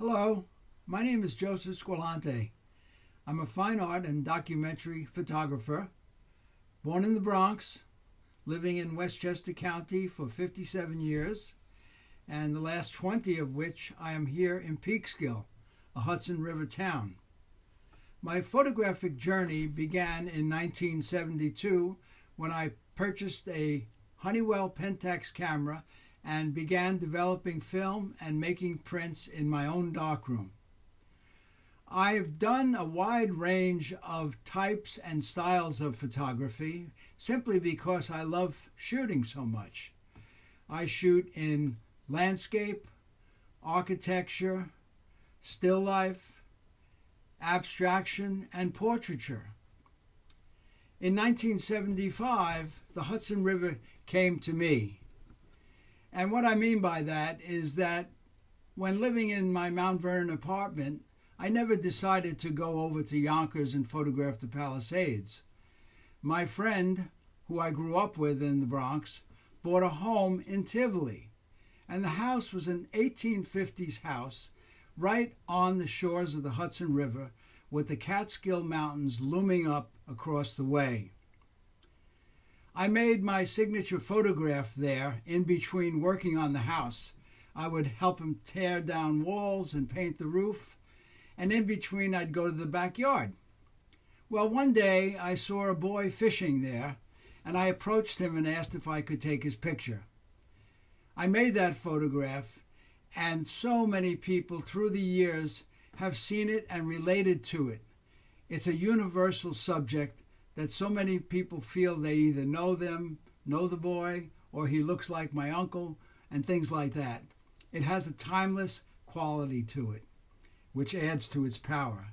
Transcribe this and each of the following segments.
Hello, my name is Joseph Squillante. I'm a fine art and documentary photographer, born in the Bronx, living in Westchester County for 57 years, and the last 20 of which I am here in Peekskill, a Hudson River town. My photographic journey began in 1972 when I purchased a Honeywell Pentax camera and began developing film and making prints in my own darkroom. I've done a wide range of types and styles of photography simply because I love shooting so much. I shoot in landscape, architecture, still life, abstraction, and portraiture. In 1975, the Hudson River came to me. And what I mean by that is that when living in my Mount Vernon apartment, I never decided to go over to Yonkers and photograph the Palisades. My friend, who I grew up with in the Bronx, bought a home in Tivoli, and the house was an 1850s house right on the shores of the Hudson River with the Catskill Mountains looming up across the way. I made my signature photograph there in between working on the house. I would help him tear down walls and paint the roof, and in between I'd go to the backyard. Well, one day I saw a boy fishing there, and I approached him and asked if I could take his picture. I made that photograph, and so many people through the years have seen it and related to it. It's a universal subject that so many people feel they either know the boy, or he looks like my uncle, and things like that. It has a timeless quality to it, which adds to its power.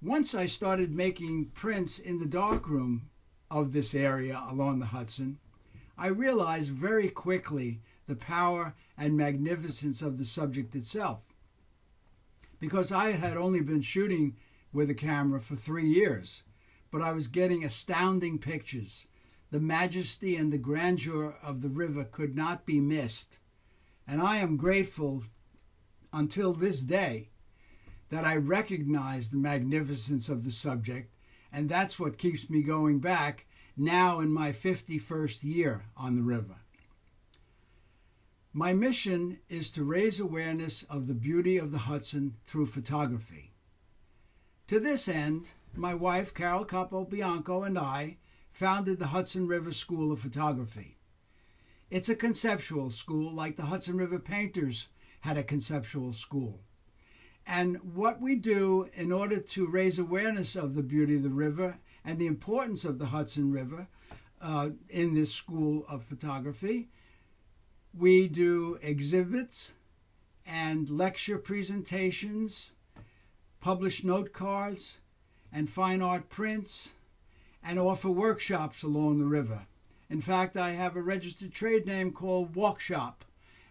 Once I started making prints in the darkroom of this area along the Hudson, I realized very quickly the power and magnificence of the subject itself. Because I had only been shooting with a camera for 3 years, but I was getting astounding pictures. The majesty and the grandeur of the river could not be missed. And I am grateful until this day that I recognize the magnificence of the subject, and that's what keeps me going back now in my 51st year on the river. My mission is to raise awareness of the beauty of the Hudson through photography. To this end, my wife, Carol Capobianco, and I founded the Hudson River School of Photography. It's a conceptual school like the Hudson River Painters had a conceptual school. And what we do in order to raise awareness of the beauty of the river and the importance of the Hudson River in this school of photography, we do exhibits and lecture presentations, publish note cards and fine art prints, and offer workshops along the river. In fact, I have a registered trade name called Walkshop,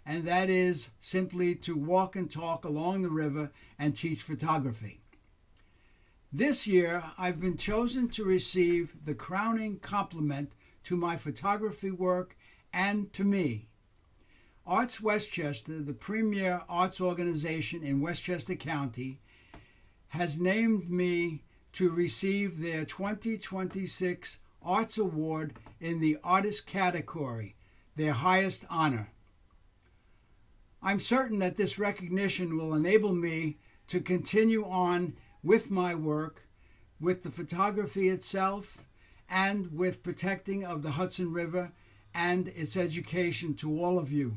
and that is simply to walk and talk along the river and teach photography. This year, I've been chosen to receive the crowning compliment to my photography work and to me. Arts Westchester, the premier arts organization in Westchester County, has named me to receive their 2026 Arts Award in the Artist category, their highest honor. I'm certain that this recognition will enable me to continue on with my work, with the photography itself, and with protecting of the Hudson River and its education to all of you.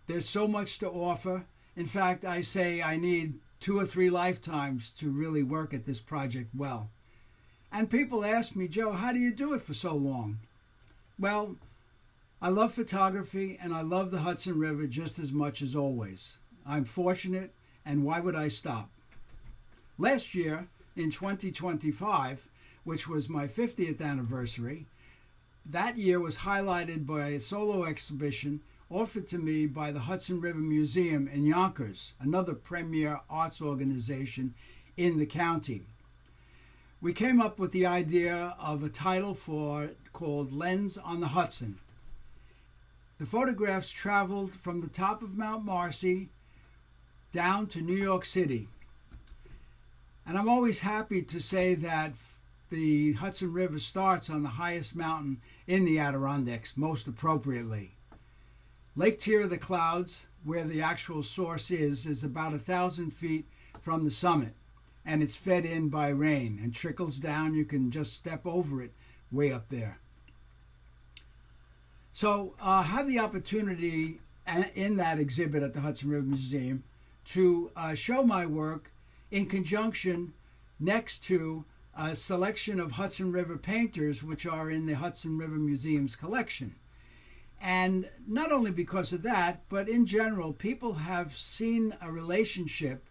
There's so much to offer. In fact, I say I need 2 or 3 lifetimes to really work at this project well. And people ask me, Joe, how do you do it for so long? Well, I love photography and I love the Hudson River just as much as always. I'm fortunate, and why would I stop? Last year, in 2025, which was my 50th anniversary, that year was highlighted by a solo exhibition offered to me by the Hudson River Museum in Yonkers, another premier arts organization in the county. We came up with the idea of a title for it called Lens on the Hudson. The photographs traveled from the top of Mount Marcy down to New York City. And I'm always happy to say that the Hudson River starts on the highest mountain in the Adirondacks, most appropriately. Lake Tier of the Clouds, where the actual source is about 1,000 feet from the summit, and it's fed in by rain and trickles down. You can just step over it way up there. So I have the opportunity in that exhibit at the Hudson River Museum to show my work in conjunction next to a selection of Hudson River painters which are in the Hudson River Museum's collection. And not only because of that, but in general, people have seen a relationship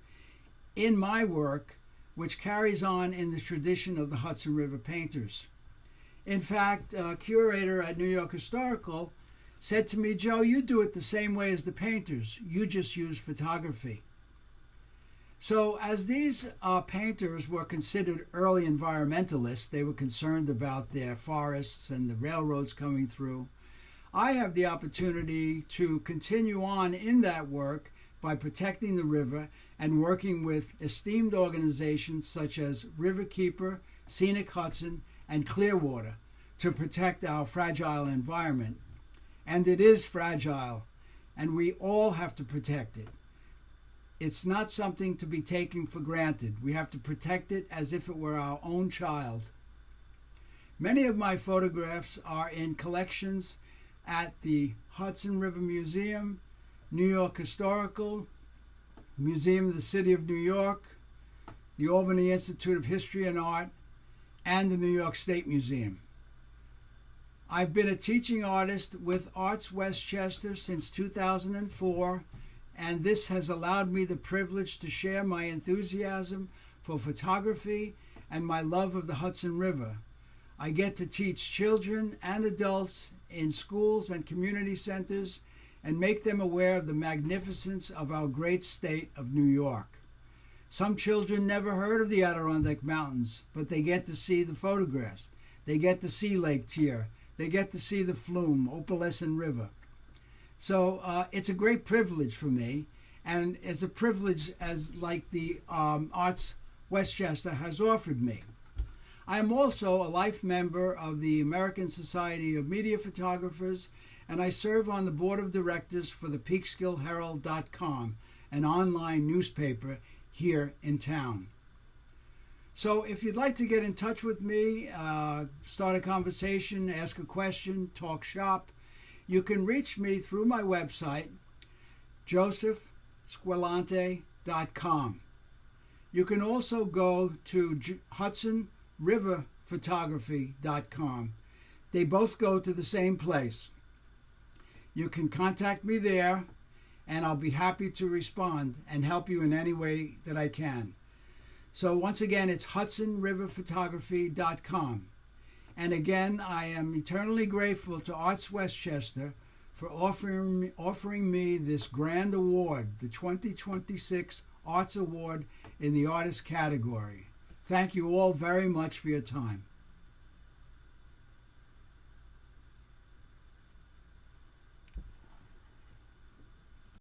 in my work which carries on in the tradition of the Hudson River painters. In fact, a curator at New York Historical said to me, "Joe, you do it the same way as the painters. You just use photography." So as these painters were considered early environmentalists, they were concerned about their forests and the railroads coming through, I have the opportunity to continue on in that work by protecting the river and working with esteemed organizations such as Riverkeeper, Scenic Hudson, and Clearwater to protect our fragile environment. And it is fragile, and we all have to protect it. It's not something to be taken for granted. We have to protect it as if it were our own child. Many of my photographs are in collections at the Hudson River Museum, New York Historical, the Museum of the City of New York, the Albany Institute of History and Art, and the New York State Museum. I've been a teaching artist with Arts Westchester since 2004, and this has allowed me the privilege to share my enthusiasm for photography and my love of the Hudson River. I get to teach children and adults in schools and community centers and make them aware of the magnificence of our great state of New York. Some children never heard of the Adirondack Mountains, but they get to see the photographs. They get to see Lake Tier. They get to see the Flume, Opalescent River. So it's a great privilege for me, and it's a privilege as like the Arts Westchester has offered me. I am also a life member of the American Society of Media Photographers, and I serve on the board of directors for the PeekskillHerald.com, an online newspaper here in town. So if you'd like to get in touch with me, start a conversation, ask a question, talk shop, you can reach me through my website, josephsquillante.com. You can also go to HudsonRiverPhotography.com. They both go to the same place. You can contact me there, and I'll be happy to respond and help you in any way that I can. So once again, it's HudsonRiverPhotography.com. And again, I am eternally grateful to Arts Westchester for offering me this grand award, the 2026 Arts Award in the Artist category. Thank you all very much for your time.